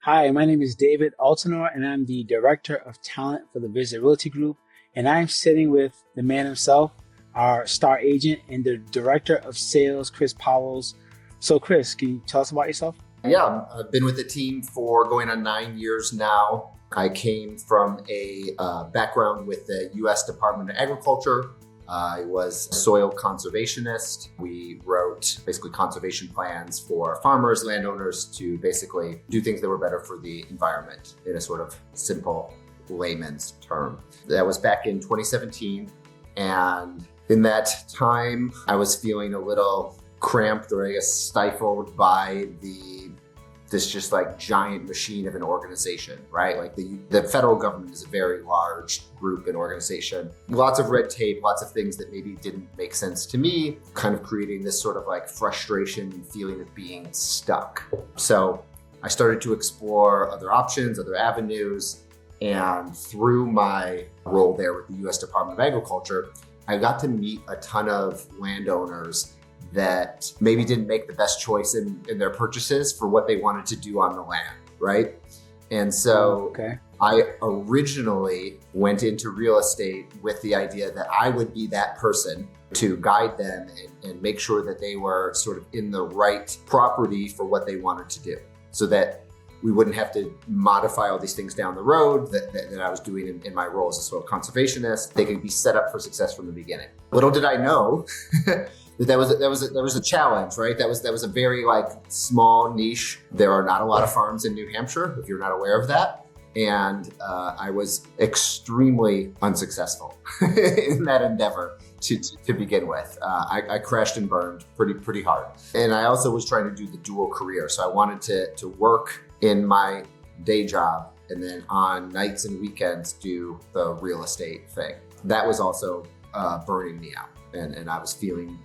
Hi, my name is David Altenor, and I'm the Director of Talent for the Hvizda Realty Group. And I'm sitting with the man himself, our star agent, and the Director of Sales, Chris Powles. So, Chris, can you tell us about yourself? Yeah, I've been with the team for going on 9 years now. I came from a background with the U.S. Department of Agriculture. I was a soil conservationist. We wrote basically conservation plans for farmers, landowners to basically do things that were better for the environment in a sort of simple layman's term. That was back in 2017. And in that time, I was feeling a little cramped or I guess stifled by this just like giant machine of an organization, right? Like the federal government is a very large group and organization. Lots of red tape, lots of things that maybe didn't make sense to me, kind of creating this sort of like frustration and feeling of being stuck. So I started to explore other options, other avenues. And through my role there with the U.S. Department of Agriculture, I got to meet a ton of landowners that maybe didn't make the best choice in their purchases for what they wanted to do on the land, right? And so I originally went into real estate with the idea that I would be that person to guide them and make sure that they were sort of in the right property for what they wanted to do, so that we wouldn't have to modify all these things down the road that I was doing in my role as a soil conservationist. They could be set up for success from the beginning. Little did I know that was a challenge, right? That was a very like small niche. There are not a lot of farms in New Hampshire, if you're not aware of that. And I was extremely unsuccessful in that endeavor to begin with. I crashed and burned pretty hard. And I also was trying to do the dual career. So I wanted to work in my day job and then on nights and weekends do the real estate thing. That was also burning me out. And I was feeling,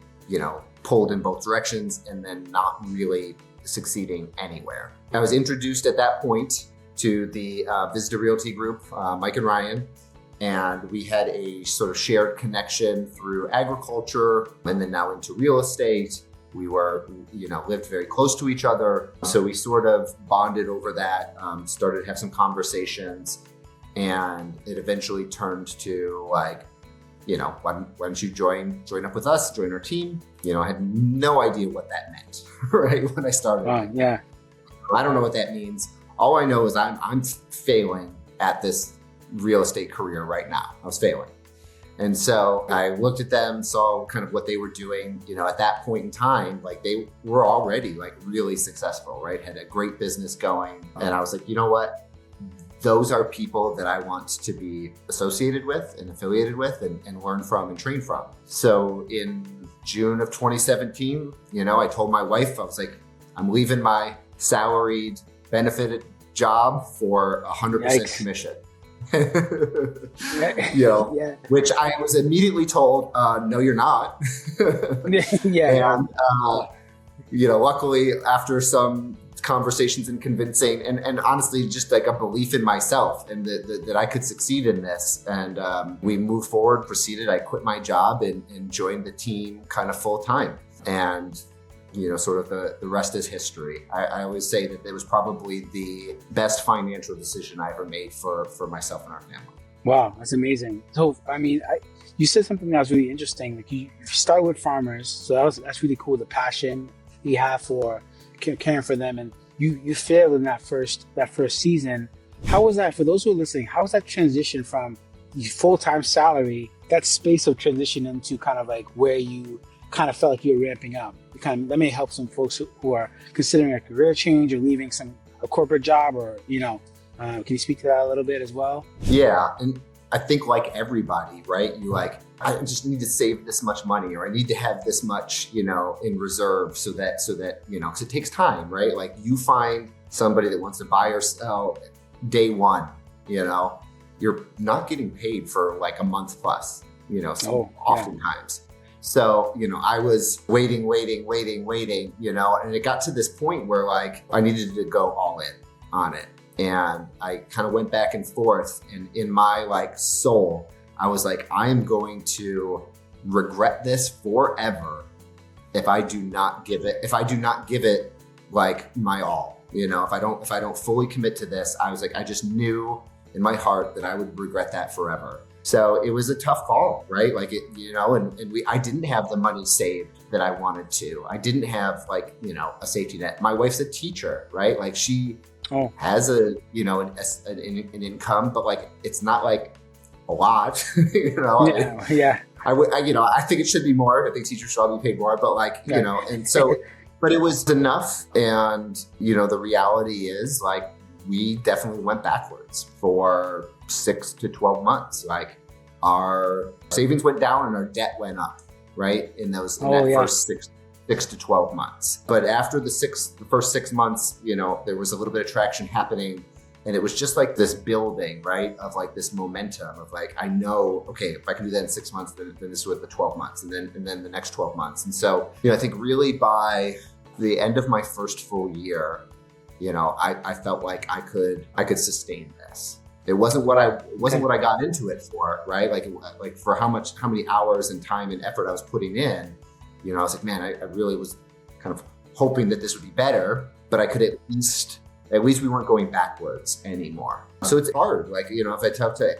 pulled in both directions and then not really succeeding anywhere. I was introduced at that point to the Hvizda Realty Group, Mike and Ryan, and we had a sort of shared connection through agriculture and then now into real estate. We were, lived very close to each other. So we sort of bonded over that, started to have some conversations, and it eventually turned to like, why don't you join up with us, join our team? I had no idea what that meant, right? When I started. Yeah. I don't know what that means. All I know is I'm failing at this real estate career right now. I was failing. And so I looked at them, saw kind of what they were doing, at that point in time, like they were already like really successful, right? Had a great business going. And I was like, you know what? Those are people that I want to be associated with and affiliated with and learn from and train from. So in June of 2017, I told my wife, I was like, I'm leaving my salaried, benefited job for 100% commission. Which I was immediately told, no, you're not. And, luckily after some conversations and convincing and honestly just like a belief in myself and that I could succeed in this. And we moved forward, proceeded. I quit my job and joined the team kind of full time. And sort of the rest is history. I always say that it was probably the best financial decision I ever made for myself and our family. Wow, that's amazing. So, you said something that was really interesting. Like you started with farmers, so that's really cool. The passion you have for caring for them, and you failed in that first season. How was that for those who are listening? How was that transition from full-time salary, that space of transition into kind of like where you kind of felt like you were ramping up? That may help some folks who are considering a career change or leaving a corporate job, or can you speak to that a little bit as well? Yeah, and I think like everybody, right? You like, I just need to save this much money, or I need to have this much, in reserve so that because it takes time, right? Like you find somebody that wants to buy or sell day one, you're not getting paid for like a month plus, oftentimes. So, I was waiting, and it got to this point where like I needed to go all in on it. And I kind of went back and forth, and in my like soul, I was like, I am going to regret this forever if I do not give it like my all. if I don't fully commit to this, I was like, I just knew in my heart that I would regret that forever. So it was a tough call, right? Like I didn't have the money saved that I wanted to. I didn't have a safety net. My wife's a teacher, right? Like she has an income, but like, it's not like a lot, Yeah. I think it should be more. I think teachers should all be paid more, but and so, but it was enough. And, the reality is like, we definitely went backwards for 6 to 12 months. Like our savings went down and our debt went up, right? In that first 6 to 12 months. But after the first 6 months, there was a little bit of traction happening. And it was just like this building, right? Of like this momentum of like, I know, okay, if I can do that in 6 months, then this is with the 12 months and then the next 12 months. And so, I think really by the end of my first full year, I felt like I could sustain this. It wasn't what I got into it for, right? Like for how many hours and time and effort I was putting in, I was like, man, I really was kind of hoping that this would be better, but I could at least we weren't going backwards anymore. So it's hard. Like, if I talk to,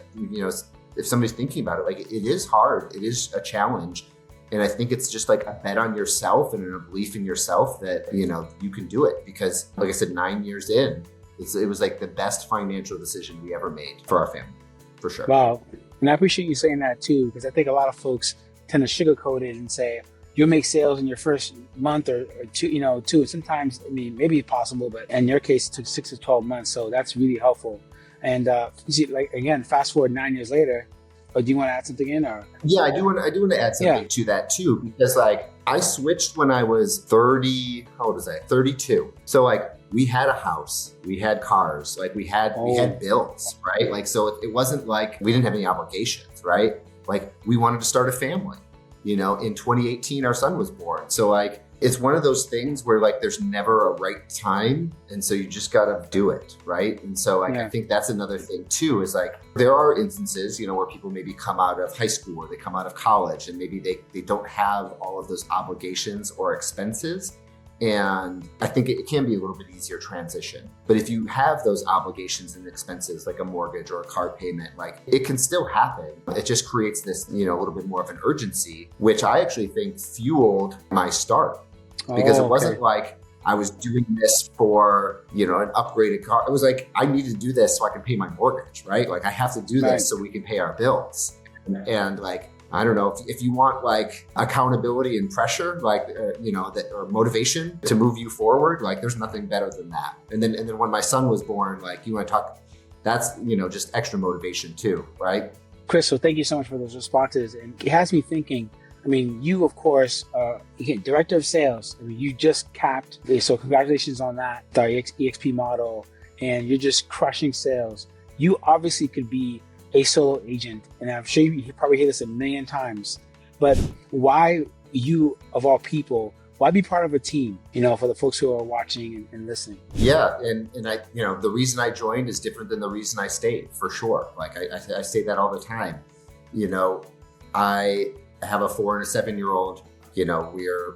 if somebody's thinking about it, like it is hard. It is a challenge. And I think it's just like a bet on yourself and a belief in yourself that, you can do it. Because like I said, 9 years in, it was like the best financial decision we ever made for our family, for sure. Wow. And I appreciate you saying that too, because I think a lot of folks tend to sugarcoat it and say, you'll make sales in your first month or two. Sometimes, maybe it's possible, but in your case, it took 6 to 12 months. So that's really helpful. And again, fast forward 9 years later, do you want to add something in? Or? Yeah, I do want to add something to that too, because like I switched when I was 30. How old was I? 32. So like we had a house, we had cars, like we had bills, right? Like, so it wasn't like we didn't have any obligations, right? Like we wanted to start a family. In 2018, our son was born. So like, it's one of those things where like, there's never a right time. And so you just got to do it. Right. And so I think that's another thing too, is like, there are instances, where people maybe come out of high school or they come out of college and maybe they don't have all of those obligations or expenses. And I think it can be a little bit easier transition. But if you have those obligations and expenses, like a mortgage or a car payment, like it can still happen. It just creates this, a little bit more of an urgency, which I actually think fueled my start. Because it wasn't like I was doing this for, an upgraded car. It was like, I need to do this so I can pay my mortgage, right? Like I have to do this so we can pay our bills. And like, I don't know if you want like accountability and pressure, like, or motivation to move you forward, like there's nothing better than that. And then when my son was born, like you want to talk, that's, just extra motivation too, right? Chris, so thank you so much for those responses. And it has me thinking, you, of course, director of sales, you just capped. So congratulations on that, the EXP model, and you're just crushing sales. You obviously could be a solo agent, and I'm sure you probably hear this a million times, but why you, of all people, why be part of a team, for the folks who are watching and listening? Yeah. And I, the reason I joined is different than the reason I stayed, for sure. Like I say that all the time. I have a 4 and a 7-year-old, we're,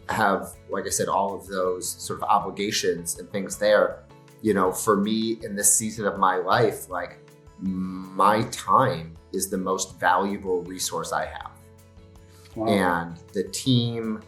have, like I said, all of those sort of obligations and things there. For me in this season of my life, like, my time is the most valuable resource I have. Wow. And the team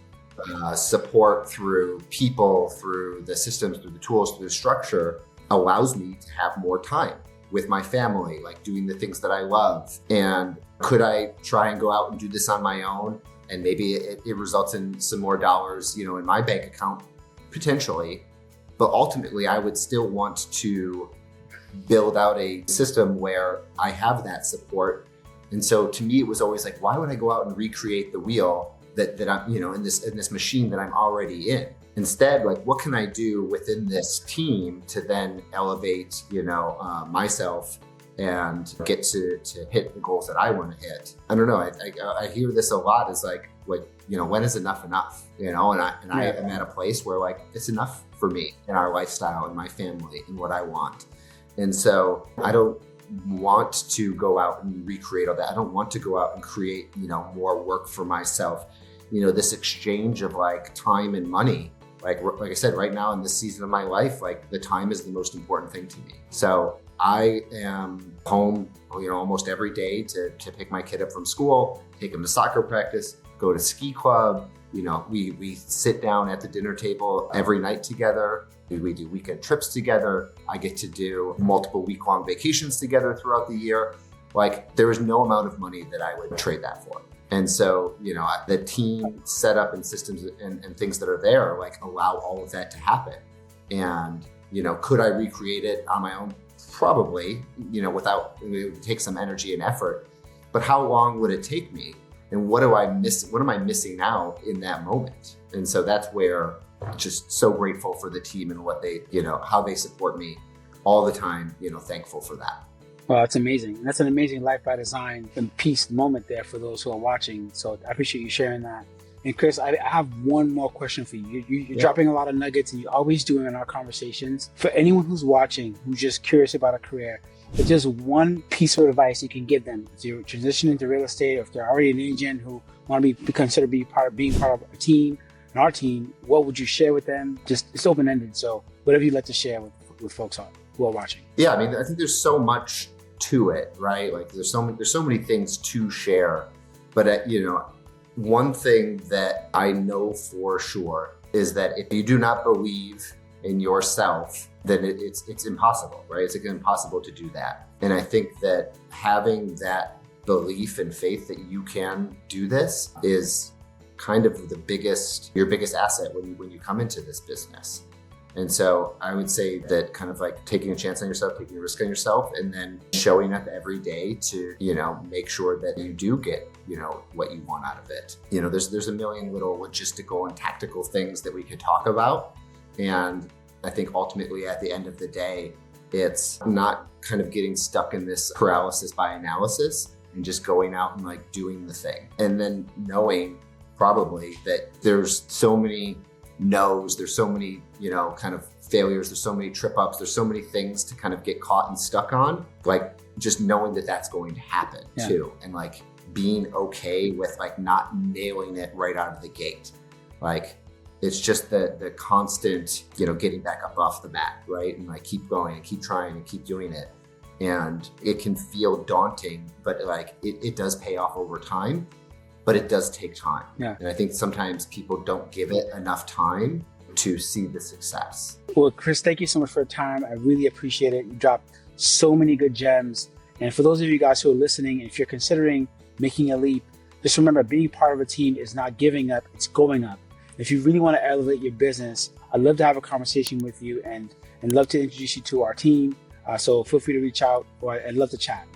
support through people, through the systems, through the tools, through the structure allows me to have more time with my family, like doing the things that I love. And could I try and go out and do this on my own? And maybe it results in some more dollars, in my bank account, potentially. But ultimately, I would still want to build out a system where I have that support. And so to me, it was always like, why would I go out and recreate the wheel that I'm, in this machine that I'm already in? Instead, like, what can I do within this team to then elevate, myself and get to hit the goals that I want to hit? I don't know. I hear this a lot, is like, when is enough? And I am at a place where like, it's enough for me and our lifestyle and my family and what I want. And so I don't want to go out and recreate all that. I don't want to go out and create, more work for myself. This exchange of like time and money, like I said, right now in this season of my life, like the time is the most important thing to me. So I am home, almost every day to pick my kid up from school, take him to soccer practice, go to ski club. We sit down at the dinner table every night together. We do weekend trips together. I get to do multiple week-long vacations together throughout the year. Like there is no amount of money that I would trade that for. And so, the team setup and systems and things that are there, like allow all of that to happen. And, could I recreate it on my own? Probably, it would take some energy and effort, but how long would it take me? And what am I missing out in that moment? And so that's where I'm just so grateful for the team and what they, how they support me all the time, thankful for that. Well, that's amazing. That's an amazing Life by Design and peace moment there for those who are watching. So I appreciate you sharing that. And Chris, I have one more question for you. You're dropping a lot of nuggets, and you always do in our conversations. For anyone who's watching, who's just curious about a career, if there's one piece of advice you can give them, if you're transitioning into real estate, or if they're already an agent who want to be considered being part of a team, and our team, what would you share with them? It's open-ended, so whatever you'd like to share with folks who are watching. Yeah, I mean, I think there's so much to it, right? Like there's so many things to share, but one thing that I know for sure is that if you do not believe in yourself, then it's impossible, right? It's impossible to do that. And I think that having that belief and faith that you can do this is kind of your biggest asset when you come into this business. And so I would say that kind of like taking a chance on yourself, taking a risk on yourself, and then showing up every day to, make sure that you do get, what you want out of it. There's a million little logistical and tactical things that we could talk about. And I think ultimately at the end of the day, it's not kind of getting stuck in this paralysis by analysis and just going out and like doing the thing. And then knowing probably that there's so many no's, there's so many, kind of failures, there's so many trip ups, there's so many things to kind of get caught and stuck on, like just knowing that that's going to happen too. And like being okay with like not nailing it right out of the gate. Like it's just the constant, getting back up off the mat, right? And like keep going and keep trying and keep doing it. And it can feel daunting, but like it does pay off over time. But it does take time. Yeah. And I think sometimes people don't give it enough time to see the success. Well, Chris, thank you so much for your time. I really appreciate it. You dropped so many good gems. And for those of you guys who are listening, if you're considering making a leap, just remember being part of a team is not giving up, it's going up. If you really want to elevate your business, I'd love to have a conversation with you and love to introduce you to our team. So feel free to reach out, or I'd love to chat.